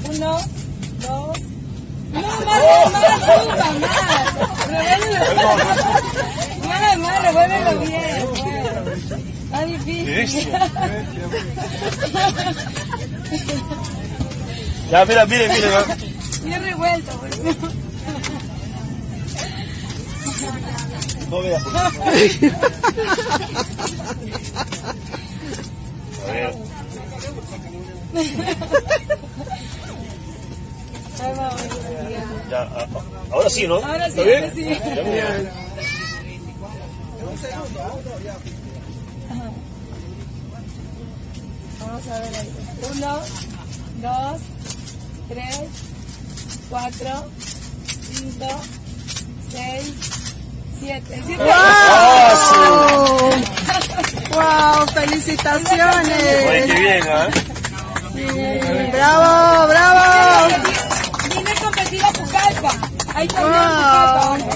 1, 2. No, más, suba, más. Más, revuélvelo bien. Está difícil. Ya, mira. Bien revuelto, por favor. No veas. A ver. Ya, ahora sí, ¿no? Ahora sí, ¿Está bien? ahora sí. Ya, bien. Vamos a ver ahí. 1, 2, 3, 4, 5, 6, 7. ¡Wow! ¡Wow! ¡Felicitaciones! Oye, qué bien, ¿ah? ¡Bravo! ¡Bravo! Dime competir a Pucallpa. Ahí también Pucallpa.